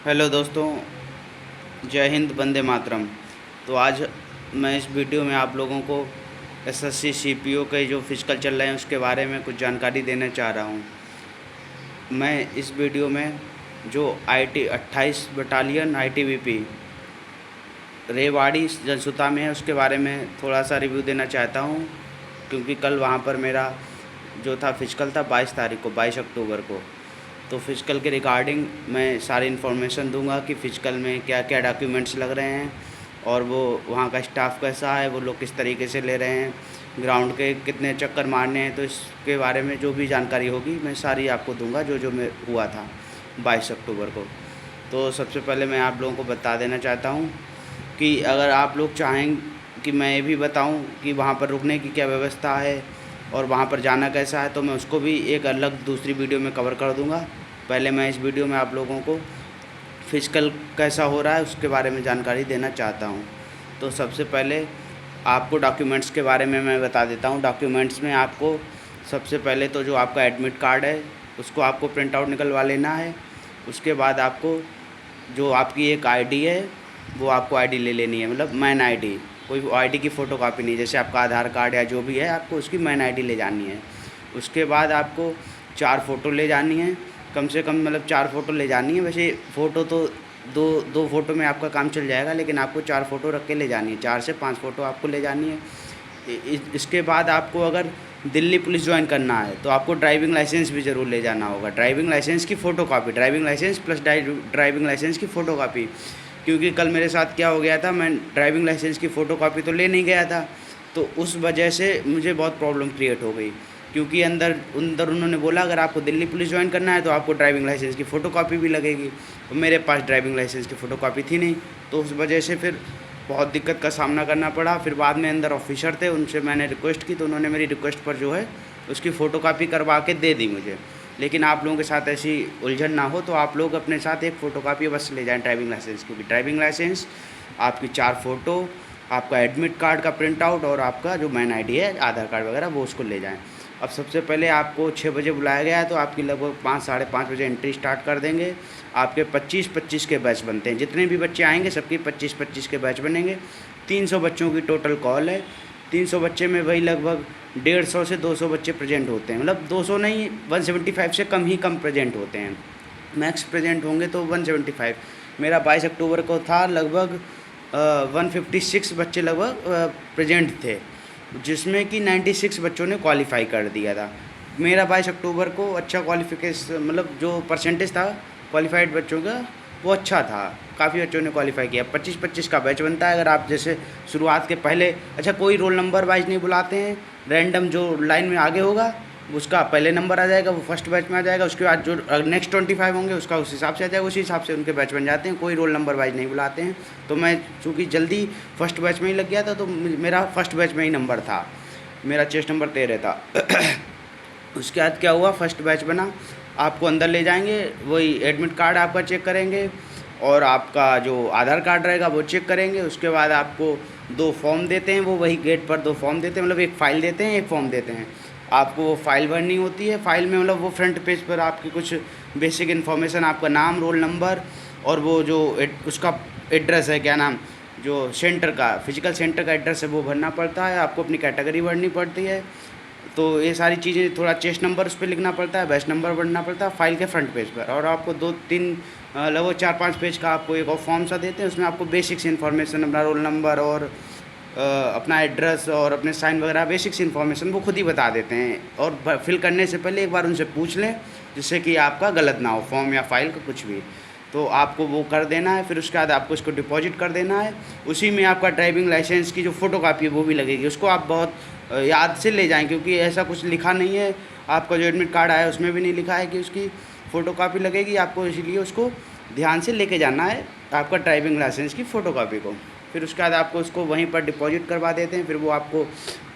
Hello दोस्तों, जय हिंद, वंदे मातरम। तो आज मैं इस वीडियो में आप लोगों को एसएससी सीपीओ के जो फिजिकल चल रहे हैं उसके बारे में कुछ जानकारी देना चाह रहा हूँ। मैं इस वीडियो में जो आईटी 28 बटालियन आईटीबीपी रेवाड़ी जनसुता में है उसके बारे में थोड़ा सा रिव्यू देना चाहता हूँ, क्योंकि कल वहाँ पर मेरा जो था फिजिकल था 22 तारीख को, 22 अक्टूबर को। तो फ़िज़िकल के रिगार्डिंग मैं सारी इन्फॉर्मेशन दूंगा कि फ़िज़िकल में क्या क्या डॉक्यूमेंट्स लग रहे हैं और वो वहाँ का स्टाफ कैसा है, वो लोग किस तरीके से ले रहे हैं, ग्राउंड के कितने चक्कर मारने हैं। तो इसके बारे में जो भी जानकारी होगी मैं सारी आपको दूंगा, जो जो मैं हुआ था 22 अक्टूबर को। तो सबसे पहले मैं आप लोगों को बता देना चाहता हूँ कि अगर आप लोग चाहें कि मैं ये भी बताऊँ कि वहाँ पर रुकने की क्या व्यवस्था है और वहाँ पर जाना कैसा है, तो मैं उसको भी एक अलग दूसरी वीडियो में कवर कर दूँगा। पहले मैं इस वीडियो में आप लोगों को फ़िज़िकल कैसा हो रहा है उसके बारे में जानकारी देना चाहता हूँ। तो सबसे पहले आपको डॉक्यूमेंट्स के बारे में मैं बता देता हूँ। डॉक्यूमेंट्स में आपको सबसे पहले तो जो आपका एडमिट कार्ड है उसको आपको प्रिंट आउट निकलवा लेना है। उसके बाद आपको जो आपकी एक आईडी है वो आपको आईडी ले लेनी है, मतलब मैन आईडी, कोई आईडी की फ़ोटो कापी नहीं, जैसे आपका आधार कार्ड या जो भी है आपको उसकी मैन आईडी ले जानी है। उसके बाद आपको 4 फ़ोटो ले जानी है, कम से कम, मतलब 4 फ़ोटो ले जानी है। वैसे फ़ोटो तो दो फ़ोटो में आपका काम चल जाएगा, लेकिन आपको 4 फ़ोटो रख के ले जानी है, 4 से 5 फ़ोटो आपको ले जानी है। इसके बाद आपको अगर दिल्ली पुलिस ज्वाइन करना है तो आपको ड्राइविंग लाइसेंस भी ज़रूर ले जाना होगा। ड्राइविंग लाइसेंस की photo copy, driving licence plus driving licence की फ़ोटो कापी। क्योंकि कल मेरे साथ क्या हो गया था, मैं ड्राइविंग लाइसेंस की फ़ोटो कापी तो ले नहीं गया था, तो उस वजह से मुझे बहुत प्रॉब्लम क्रिएट हो गई। क्योंकि अंदर अंदर उन्होंने बोला अगर आपको दिल्ली पुलिस ज्वाइन करना है तो आपको ड्राइविंग लाइसेंस की फ़ोटो कापी भी लगेगी, और मेरे पास ड्राइविंग लाइसेंस की फ़ोटो कापी थी नहीं, तो उस वजह से फिर बहुत दिक्कत का सामना करना पड़ा। फिर बाद में अंदर ऑफिसर थे, उनसे मैंने रिक्वेस्ट की तो उन्होंने मेरी रिक्वेस्ट पर जो है उसकी फ़ोटो कापी करवा के दे दी मुझे। लेकिन आप लोगों के साथ ऐसी उलझन ना हो तो आप लोग अपने साथ एक फ़ोटो कापी बस ले जाएँ ड्राइविंग लाइसेंस की भी। ड्राइविंग लाइसेंस, आपकी 4 फ़ोटो, आपका एडमिट कार्ड का प्रिंट आउट और आपका जो मैन आईडी है, आधार कार्ड वगैरह, वो उसको ले जाएँ। अब सबसे पहले आपको 6 बजे बुलाया गया है, तो आपकी लगभग 5 साढ़े 5 बजे एंट्री स्टार्ट कर देंगे। आपके 25-25 के बैच बनते हैं, जितने भी बच्चे आएंगे सबकी 25-25 के बैच बनेंगे। 300 बच्चों की टोटल कॉल है। 300 बच्चे में वही लगभग 150 से 200 बच्चे प्रेजेंट होते हैं, मतलब 200 नहीं, 175 से कम ही कम प्रेजेंट होते हैं। मैक्स प्रेजेंट होंगे तो 175। मेरा 22 अक्टूबर को था, लगभग 156 बच्चे लगभग प्रेजेंट थे, जिसमें कि 96 बच्चों ने क्वालिफ़ाई कर दिया था। मेरा 22 अक्टूबर को अच्छा क्वालिफ़िकेशन, मतलब जो परसेंटेज था क्वालिफ़ाइड बच्चों का वो अच्छा था, काफ़ी बच्चों ने क्वालिफ़ाई किया। 25-25 का बैच बनता है। अगर आप जैसे शुरुआत के पहले, अच्छा कोई रोल नंबर वाइज नहीं बुलाते हैं, रैंडम जो लाइन में आगे होगा उसका पहले नंबर आ जाएगा, वो फर्स्ट बैच में आ जाएगा। उसके बाद जो नेक्स्ट 25 होंगे उसका उस हिसाब से आ जाएगा, उसी हिसाब से उनके बैच बन जाते हैं। कोई रोल नंबर वाइज नहीं बुलाते हैं। तो मैं चूँकि जल्दी फर्स्ट बैच में ही लग गया था तो मेरा फर्स्ट बैच में ही नंबर था, मेरा चेस्ट नंबर 13 था। उसके बाद क्या हुआ, फर्स्ट बैच बना, आपको अंदर ले जाएंगे, वही एडमिट कार्ड आपका चेक करेंगे और आपका जो आधार कार्ड रहेगा वो चेक करेंगे। उसके बाद आपको 2 फॉर्म देते हैं, वो वही गेट पर 2 फॉर्म देते हैं, मतलब एक फ़ाइल देते हैं, एक फॉर्म देते हैं। आपको वो फ़ाइल भरनी होती है। फ़ाइल में मतलब वो फ्रंट पेज पर आपकी कुछ बेसिक इन्फॉर्मेशन, आपका नाम, रोल नंबर और वो जो उसका एड्रेस है, क्या नाम, जो सेंटर का, फिजिकल सेंटर का एड्रेस है वो भरना पड़ता है। आपको अपनी कैटेगरी भरनी पड़ती है। तो ये सारी चीज़ें, थोड़ा चेस्ट नंबर उस पर लिखना पड़ता है, बैच नंबर भरना पड़ता है फाइल के फ्रंट पेज पर। और आपको 2-3 लगभग 4-5 पेज का आपको एक और फॉर्म सा देते हैं, उसमें आपको बेसिक्स इन्फॉर्मेशन, अपना रोल नंबर और अपना एड्रेस और अपने साइन वगैरह बेसिक्स इन्फॉर्मेशन वो खुद ही बता देते हैं। और फिल करने से पहले एक बार उनसे पूछ लें, जिससे कि आपका गलत ना हो फॉर्म या फाइल का कुछ भी। तो आपको वो कर देना है। फिर उसके बाद आपको इसको डिपॉजिट कर देना है। उसी में आपका ड्राइविंग लाइसेंस की जो फ़ोटो कापी है वो भी लगेगी। उसको आप बहुत याद से ले जाएँ, क्योंकि ऐसा कुछ लिखा नहीं है, आपका जो एडमिट कार्ड आया उसमें भी नहीं लिखा है कि उसकी फ़ोटो कापी लगेगी। आपको इसीलिए उसको ध्यान से लेके जाना है, आपका ड्राइविंग लाइसेंस की फ़ोटो कापी को। फिर उसके बाद आपको उसको वहीं पर डिपॉजिट करवा देते हैं। फिर वो आपको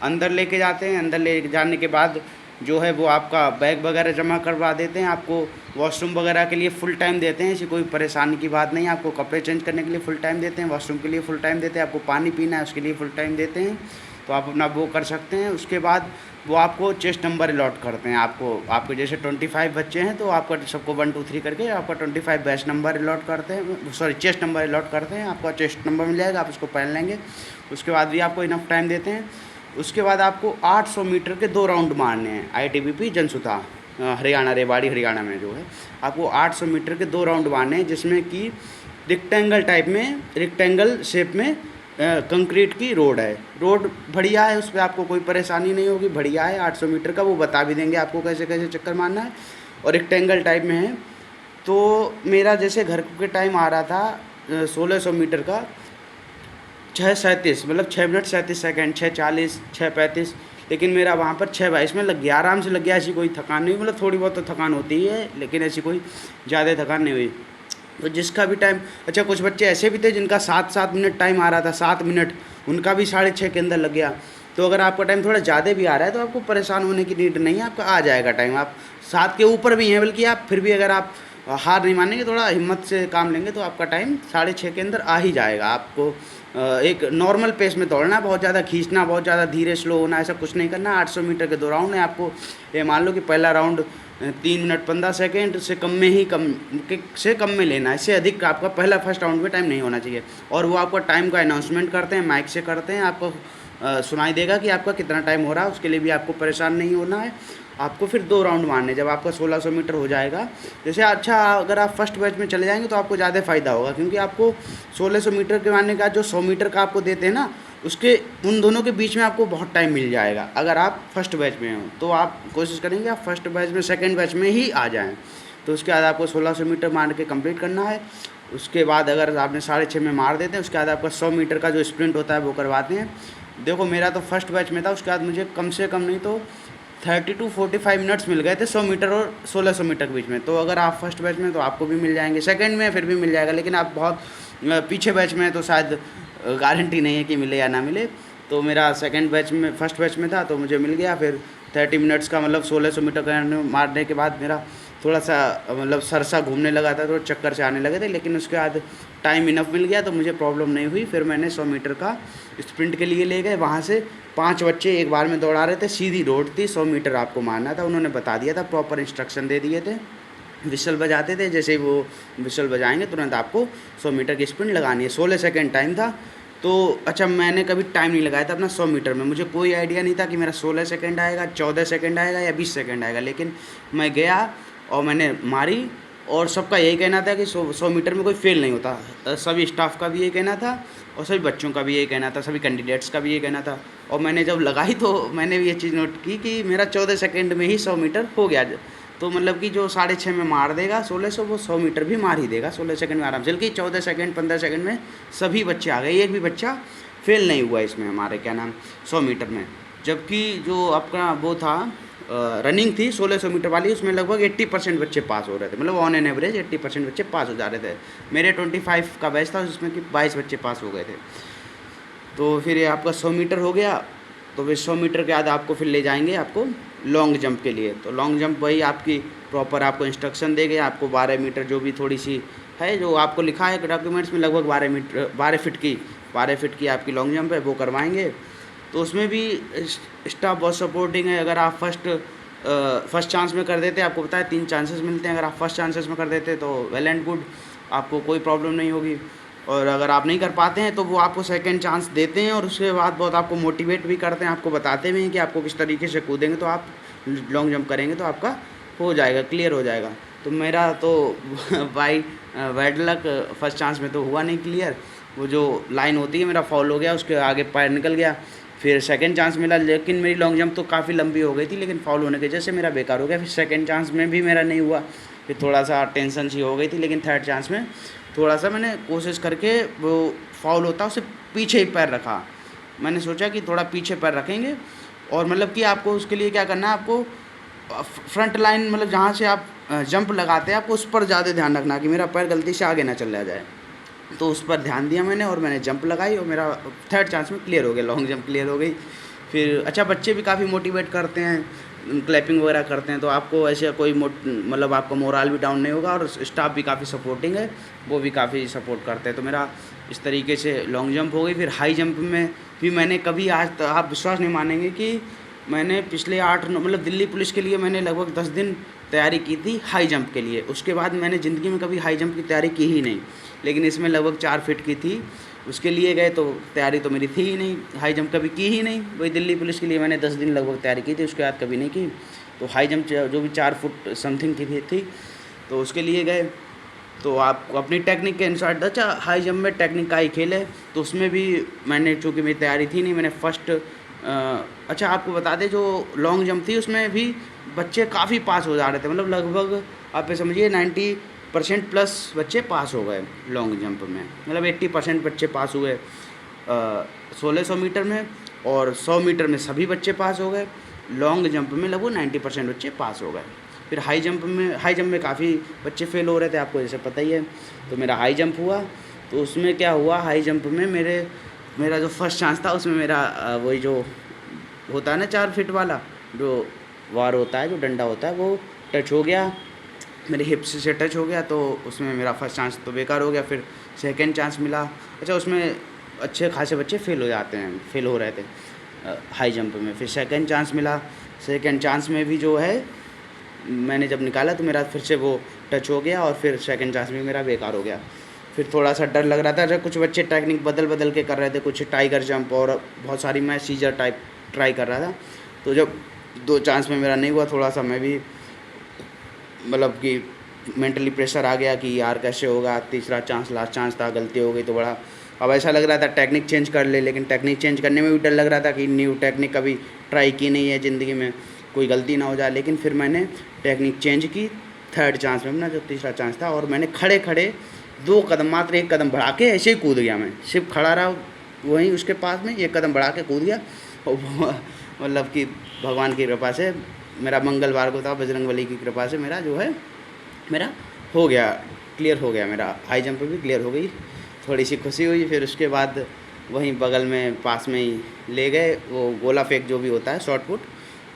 अंदर लेके जाते हैं। अंदर ले जाने के बाद जो है वो आपका बैग वगैरह जमा करवा देते हैं। आपको वॉशरूम वगैरह के लिए फ़ुल टाइम देते हैं, ऐसी कोई परेशानी की बात नहीं है। आपको कपड़े चेंज करने के लिए फ़ुल टाइम देते हैं, वॉशरूम के लिए फ़ुल टाइम देते हैं, आपको पानी पीना है उसके लिए फ़ुल टाइम देते हैं। तो आप अपना वो कर सकते हैं। उसके बाद वो आपको चेस्ट नंबर अलॉट करते हैं, आपके जैसे 25 बच्चे हैं तो आपका सबको 1 2 3 करके आपका 25 बैच नंबर अलॉट करते हैं, सॉरी चेस्ट नंबर अलॉट करते हैं। आपका चेस्ट नंबर मिल जाएगा, आप उसको पहन लेंगे। उसके बाद भी आपको इनफ टाइम देते हैं। उसके बाद आपको 800 मीटर के 2 राउंड मारने हैं, ITBP जनसुता हरियाणा, रेवाड़ी हरियाणा में जो है आपको 800 मीटर के 2 राउंड मारने हैं, जिसमें कि रेक्टेंगल शेप में कंक्रीट की रोड है। रोड बढ़िया है, उस पर आपको कोई परेशानी नहीं होगी, बढ़िया है। 800 मीटर का वो बता भी देंगे आपको कैसे कैसे चक्कर मारना है, और रेक्टेंगल टाइप में है। तो मेरा जैसे घर के टाइम आ रहा था 1600 मीटर का 6:37, मतलब 6 मिनट 37 सेकेंड, 6:40, 6:35, लेकिन मेरा वहाँ पर 6:22 में लग गया, आराम से लग गया। ऐसी कोई थकान नहीं, मतलब थोड़ी बहुत तो थकान होती है, लेकिन ऐसी कोई ज़्यादा थकान नहीं हुई। तो जिसका भी टाइम, अच्छा कुछ बच्चे ऐसे भी थे जिनका 7-7 मिनट टाइम आ रहा था, 7 मिनट, उनका भी 6:30 के अंदर लग गया। तो अगर आपका टाइम थोड़ा ज़्यादा भी आ रहा है तो आपको परेशान होने की नीड नहीं है, आपका आ जाएगा टाइम। आप 7 के ऊपर भी हैं, बल्कि आप फिर भी अगर आप हार नहीं मानेंगे, थोड़ा हिम्मत से काम लेंगे तो आपका टाइम 6:30 के अंदर आ ही जाएगा। आपको एक नॉर्मल पेस में दौड़ना, बहुत ज़्यादा खींचना, बहुत ज़्यादा धीरे स्लो होना, ऐसा कुछ नहीं करना। 800 मीटर के 2 राउंड है। आपको ये मान लो कि पहला राउंड 3 मिनट 15 सेकेंड से कम में ही कम में लेना है, इससे अधिक आपका फर्स्ट राउंड में टाइम नहीं होना चाहिए। और वो आपका टाइम का अनाउंसमेंट करते हैं, माइक से करते हैं, आपको सुनाई देगा कि आपका कितना टाइम हो रहा है। उसके लिए भी आपको परेशान नहीं होना है। आपको फिर 2 राउंड मारने, जब आपका 1600 मीटर हो जाएगा, जैसे अच्छा अगर आप फर्स्ट बैच में चले जाएंगे तो आपको ज़्यादा फ़ायदा होगा, क्योंकि आपको 1600 मीटर के मारने का जो 100 मीटर का आपको देते हैं ना, उसके उन दोनों के बीच में आपको बहुत टाइम मिल जाएगा। अगर आप फर्स्ट बैच में हो तो आप कोशिश करेंगे आप फर्स्ट बैच में, सेकंड बैच में ही आ जाएं। तो उसके बाद आपको 1600 मीटर मार के कंप्लीट करना है। उसके बाद अगर आपने 6:30 में मार देते हैं, उसके बाद आपका 100 मीटर का जो स्प्रिंट होता है वो करवाते हैं। देखो मेरा तो फर्स्ट बैच में था, उसके बाद मुझे कम से कम नहीं तो 30 to 45 मिनट्स मिल गए थे 100 मीटर और 1600 मीटर के बीच में। तो अगर आप फर्स्ट बैच में तो आपको भी मिल जाएंगे, सेकंड में फिर भी मिल जाएगा, लेकिन आप बहुत पीछे बैच में तो शायद गारंटी नहीं है कि मिले या ना मिले। तो मेरा फर्स्ट बैच में था तो मुझे मिल गया। फिर 30 मिनट्स का मतलब 1600 मीटर मारने के बाद मेरा थोड़ा सा मतलब सरसा घूमने लगा था, तो चक्कर से आने लगे थे, लेकिन उसके बाद टाइम इनफ मिल गया तो मुझे प्रॉब्लम नहीं हुई। फिर मैंने 100 मीटर का स्प्रिंट के लिए ले गए। वहाँ से 5 बच्चे एक बार में दौड़ा रहे थे, सीधी रोड थी, 100 मीटर आपको मारना था। उन्होंने बता दिया था, प्रॉपर इंस्ट्रक्शन दे दिए थे, विसल बजाते थे, जैसे ही वो विसल बजाएंगे तुरंत आपको 100 मीटर की स्प्रिंट लगानी है। 16 सेकेंड टाइम था। तो अच्छा मैंने कभी टाइम नहीं लगाया था अपना 100 मीटर में, मुझे कोई आइडिया नहीं था कि मेरा 16 सेकेंड आएगा, 14 सेकेंड आएगा या 20 सेकेंड आएगा। लेकिन मैं गया और मैंने मारी, और सबका यही कहना था कि 100 मीटर में कोई फेल नहीं होता। सभी स्टाफ का भी यही कहना था और सभी बच्चों का भी यही कहना था, सभी कैंडिडेट्स का भी यही कहना था। और मैंने जब लगाई तो मैंने भी ये चीज़ नोट की कि मेरा 14 सेकेंड में ही 100 मीटर हो गया। तो मतलब कि जो 6:30 में मार देगा 1600, वो 100 मीटर भी मार ही देगा 16 सेकंड में आराम से। बल्कि 14 सेकंड 15 सेकंड में सभी बच्चे आ गए, एक भी बच्चा फेल नहीं हुआ इसमें हमारे 100 मीटर में। जबकि जो आपका वो था रनिंग थी 1600 मीटर वाली, उसमें लगभग 80% बच्चे पास हो रहे थे, मतलब ऑन एन एवरेज 80% बच्चे पास हो जा रहे थे। मेरे 25 का बैच था, जिसमें कि 22 बच्चे पास हो गए थे। तो फिर ये आपका 100 मीटर हो गया। तो फिर 100 मीटर के बाद आपको फिर ले जाएंगे आपको लॉन्ग जंप के लिए। तो लॉन्ग जंप वही आपकी प्रॉपर आपको इंस्ट्रक्शन देंगे। आपको 12 मीटर जो भी थोड़ी सी है, जो आपको लिखा है डॉक्यूमेंट्स में, लगभग 12 फीट की आपकी लॉन्ग जंप है, वो करवाएंगे। तो उसमें भी स्टाफ बहुत सपोर्टिंग है। अगर आप फर्स्ट चांस में कर देते, आपको पता है 3 चांसेस मिलते हैं, अगर आप फर्स्ट चांसेस में कर देते तो वेल एंड गुड, आपको कोई प्रॉब्लम नहीं होगी। और अगर आप नहीं कर पाते हैं तो वो आपको सेकंड चांस देते हैं, और उसके बाद बहुत आपको मोटिवेट भी करते हैं, आपको बताते भी हैं कि आपको किस तरीके से कूदेंगे तो आप लॉन्ग जंप करेंगे तो आपका हो जाएगा, क्लियर हो जाएगा। तो मेरा तो by bad luck first chance में तो हुआ नहीं क्लियर, वो जो लाइन होती है मेरा फॉल हो गया, उसके आगे पैर निकल गया। फिर सेकंड चांस मिला, लेकिन मेरी लॉन्ग जंप तो काफ़ी लंबी हो गई थी, लेकिन फॉल होने की वजह से मेरा बेकार हो गया। फिर सेकंड चांस में भी मेरा नहीं हुआ, फिर थोड़ा सा टेंशन सी हो गई थी। लेकिन थर्ड चांस में थोड़ा सा मैंने कोशिश करके, वो फाउल होता उससे पीछे ही पैर रखा। मैंने सोचा कि थोड़ा पीछे पैर रखेंगे, और मतलब कि आपको उसके लिए क्या करना है, आपको फ्रंट लाइन, मतलब जहाँ से आप जंप लगाते हैं, आपको उस पर ज़्यादा ध्यान रखना कि मेरा पैर गलती से आगे ना चला जाए। तो उस पर ध्यान दिया मैंने, और मैंने जंप लगाई, और मेरा थर्ड चांस में क्लियर हो गया, लॉन्ग जंप क्लियर हो गई। फिर अच्छा बच्चे भी काफ़ी मोटिवेट करते हैं, क्लैपिंग वगैरह करते हैं, तो आपको ऐसे कोई मतलब आपका मोरल भी डाउन नहीं होगा, और स्टाफ भी काफ़ी सपोर्टिंग है, वो भी काफ़ी सपोर्ट करते हैं। तो मेरा इस तरीके से लॉन्ग जंप हो गई। फिर हाई जंप में भी मैंने कभी आज तक, आप विश्वास नहीं मानेंगे कि मैंने पिछले 8 मतलब दिल्ली पुलिस के लिए मैंने लगभग 10 दिन तैयारी की थी हाई जंप के लिए। उसके बाद मैंने ज़िंदगी में कभी हाई जंप की तैयारी की ही नहीं, लेकिन इसमें लगभग 4 फीट की थी। उसके लिए गए तो तैयारी तो मेरी थी ही नहीं, हाई जंप कभी की ही नहीं। वही दिल्ली पुलिस के लिए मैंने 10 दिन लगभग तैयारी की थी, उसके बाद कभी नहीं की। तो हाई जंप जो भी 4 फुट समथिंग की थी, तो उसके लिए गए। तो आपको अपनी टेक्निक के अनुसार, अच्छा हाई जंप में टेक्निक का ही खेल है, तो उसमें भी मैंने, चूँकि मेरी तैयारी थी नहीं, मैंने फर्स्ट अच्छा आपको बता दें, जो लॉन्ग जंप थी उसमें भी बच्चे काफ़ी पास हो जा रहे थे, मतलब लगभग आप ये समझिए 90% प्लस बच्चे पास हो गए लॉन्ग जंप में, मतलब 80% बच्चे पास हुए 1600 मीटर में, और 100 मीटर में सभी बच्चे पास हो गए। लॉन्ग जंप में लगभग 90% बच्चे पास हो गए। फिर हाई जंप में काफ़ी बच्चे फेल हो रहे थे, आपको जैसे पता ही है। तो मेरा हाई जंप हुआ, तो उसमें क्या हुआ, हाई जंप में मेरा जो फर्स्ट चांस था उसमें मेरा वही जो होता है ना 4 फीट वाला जो वार होता है, जो डंडा होता है, वो टच हो गया, मेरे हिप्स से टच हो गया, तो उसमें मेरा फर्स्ट चांस तो बेकार हो गया। फिर सेकंड चांस मिला, अच्छा उसमें अच्छे खासे बच्चे फेल हो रहे थे हाई जंप में। फिर सेकंड चांस मिला, सेकंड चांस में भी जो है मैंने जब निकाला तो मेरा फिर से वो टच हो गया, और फिर सेकंड चांस भी मेरा बेकार हो गया। फिर थोड़ा सा डर लग रहा था, जब कुछ बच्चे टेक्निक बदल के कर रहे थे, कुछ टाइगर जंप और बहुत सारी, मैं सीजर टाइप ट्राई कर रहा था। तो जब 2 चांस में मेरा नहीं हुआ, थोड़ा सा मैं भी मतलब कि मेंटली प्रेशर आ गया कि यार कैसे होगा, तीसरा चांस लास्ट चांस था, गलती हो गई तो बड़ा, अब ऐसा लग रहा था टेक्निक चेंज कर ले, लेकिन टेक्निक चेंज करने में भी डर लग रहा था कि न्यू टेक्निक कभी ट्राई की नहीं है ज़िंदगी में, कोई गलती ना हो जाए। लेकिन फिर मैंने टेक्निक चेंज की थर्ड चांस में अपना, जो तीसरा चांस था, और मैंने खड़े 2 कदम, मात्र 1 कदम बढ़ा के ऐसे ही कूद गया। मैं सिर्फ खड़ा रहा वहीं उसके पास में, 1 कदम बढ़ा के कूद गया, और मतलब कि भगवान की कृपा से, मेरा मंगलवार को था, बजरंगबली की कृपा से मेरा जो है मेरा हो गया, क्लियर हो गया, मेरा हाई जंप भी क्लियर हो गई। थोड़ी सी खुशी हुई। फिर उसके बाद वहीं बगल में पास में ही ले गए, वो गोला फेंक जो भी होता है शॉर्ट पुट,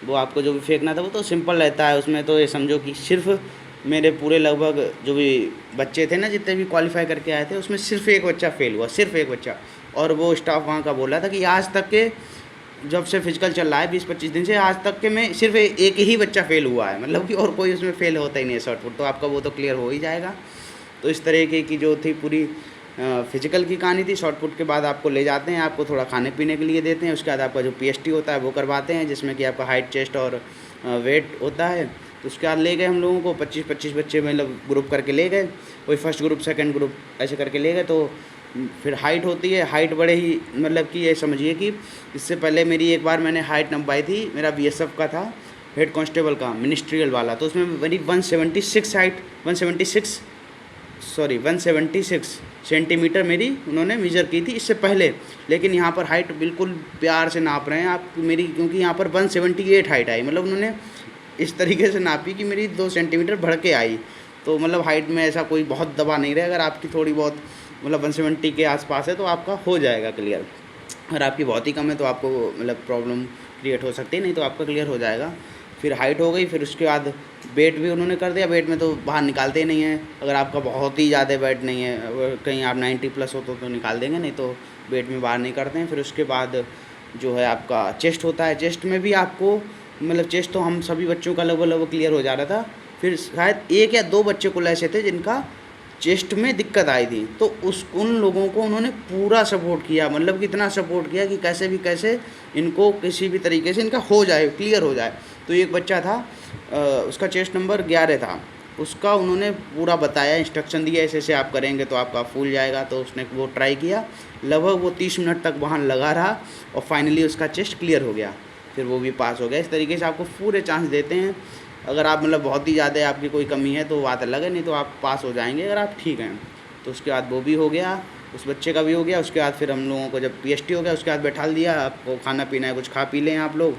वो आपको जो भी फेंकना था वो तो सिंपल रहता है उसमें। तो ये समझो कि सिर्फ मेरे पूरे लगभग जो भी बच्चे थे ना, जितने भी क्वालिफाई करके आए थे, उसमें सिर्फ 1 बच्चा फेल हुआ, सिर्फ 1 बच्चा। और वो स्टाफ वहाँ का बोल रहा था कि आज तक के, जब से फिजिकल चल रहा है 20-25 दिन से, आज तक के में सिर्फ एक ही बच्चा फेल हुआ है, मतलब कि और कोई उसमें फेल होता ही नहीं है शॉर्ट पुट। तो आपका वो तो क्लियर हो ही जाएगा। तो इस तरीके की जो थी पूरी फिजिकल की कहानी थी। शॉर्ट पुट के बाद आपको ले जाते हैं, आपको थोड़ा खाने पीने के लिए देते हैं, उसके बाद आपका जो पीएसटी होता है वो करवाते हैं, जिसमें कि आपका हाइट, चेस्ट और वेट होता है। तो उसके बाद ले गए हम लोगों को 25-25 बच्चे मतलब ग्रुप करके ले गए, वही फर्स्ट ग्रुप सेकंड ग्रुप ऐसे करके ले गए। तो फिर हाइट होती है, हाइट बड़े ही मतलब कि ये समझिए कि इससे पहले मेरी एक बार मैंने हाइट नपाई थी, मेरा बीएसएफ का था, हेड कांस्टेबल का, मिनिस्ट्रियल वाला। तो उसमें मेरी 176 हाइट 176 सेंटीमीटर मेरी उन्होंने मेजर की थी इससे पहले। लेकिन यहाँ पर हाइट बिल्कुल प्यार से नाप रहे हैं आप मेरी, क्योंकि यहाँ पर 178 हाइट आई, मतलब उन्होंने इस तरीके से नापी कि मेरी 2 सेंटीमीटर बढ़ के आई। तो मतलब हाइट में ऐसा कोई बहुत दबा नहीं रहे, अगर आपकी थोड़ी बहुत मतलब 170 के आसपास है तो आपका हो जाएगा क्लियर। अगर आपकी बहुत ही कम है तो आपको मतलब प्रॉब्लम क्रिएट हो सकती है, नहीं तो आपका क्लियर हो जाएगा। फिर हाइट हो गई, फिर उसके बाद वेट भी उन्होंने कर दिया। वेट में तो बाहर निकालते ही नहीं हैं, अगर आपका बहुत ही ज़्यादा वेट नहीं है, अगर कहीं आप 90 प्लस हो तो निकाल देंगे, नहीं तो वेट में बाहर नहीं करते हैं। फिर उसके बाद जो है आपका चेस्ट होता है, चेस्ट में भी आपको मतलब चेस्ट तो हम सभी बच्चों का लगभग क्लियर हो जा रहा था। फिर शायद 1 या 2 बच्चे कुल ऐसे थे जिनका चेस्ट में दिक्कत आई थी, तो उन लोगों को उन्होंने पूरा सपोर्ट किया, मतलब कि इतना सपोर्ट किया कि कैसे भी कैसे इनको किसी भी तरीके से इनका हो जाए, क्लियर हो जाए। तो एक बच्चा था उसका चेस्ट नंबर 11 था, उसका उन्होंने पूरा बताया, इंस्ट्रक्शन दिया, ऐसे ऐसे आप करेंगे तो आपका फूल जाएगा। तो उसने वो ट्राई किया, लगभग वो 30 मिनट तक वहाँ लगा रहा, और फाइनली उसका चेस्ट क्लियर हो गया, फिर वो भी पास हो गया। इस तरीके से आपको पूरे चांस देते हैं। अगर आप मतलब बहुत ही ज़्यादा आपकी कोई कमी है तो बात अलग है, नहीं तो आप पास हो जाएंगे अगर आप ठीक हैं। तो उसके बाद वो भी हो गया, उस बच्चे का भी हो गया। उसके बाद फिर हम लोगों को जब पीएसटी हो गया, उसके बाद बैठा दिया, आपको खाना पीना है, कुछ खा पी लें आप लोग,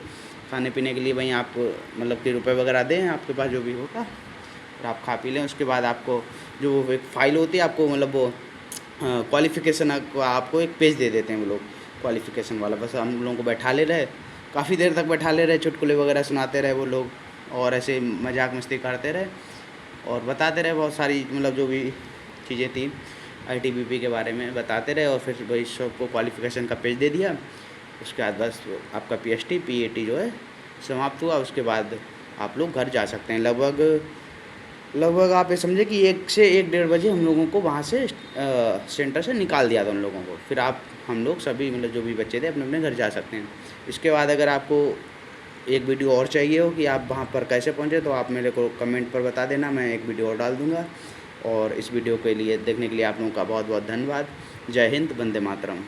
खाने पीने के लिए वहीं आप मतलब कि रुपए वगैरह दें आपके पास जो भी होगा, और आप खा पी लें। उसके बाद आपको जो वो एक फ़ाइल होती है, आपको मतलब वो क्वालिफ़िकेशन आपको एक पेज दे देते हैं वो लोग, क्वालिफ़िकेशन वाला। बस हम लोगों को बैठा ले रहे, काफ़ी देर तक बैठा ले रहे, चुटकुले वगैरह सुनाते रहे वो लोग, और ऐसे मजाक मस्ती करते रहे और बताते रहे बहुत सारी, मतलब जो भी चीज़ें थी आईटीबीपी के बारे में बताते रहे। और फिर वही सबको क्वालिफ़िकेशन का पेज दे दिया। उसके बाद बस आपका पीएचटी पीएटी जो है समाप्त हुआ। उसके बाद आप लोग घर जा सकते हैं। लगभग आप ये समझे कि 1 से 1 डेढ़ बजे हम लोगों को वहाँ से सेंटर से निकाल दिया था उन लोगों को। फिर हम लोग सभी, मतलब जो भी बच्चे थे, अपने अपने घर जा सकते हैं। इसके बाद अगर आपको एक वीडियो और चाहिए हो कि आप वहाँ पर कैसे पहुँचे, तो आप मेरे को कमेंट पर बता देना, मैं एक वीडियो और डाल दूँगा। और इस वीडियो के लिए देखने के लिए आप लोगों का बहुत बहुत धन्यवाद। जय हिंद, वंदे मातरम।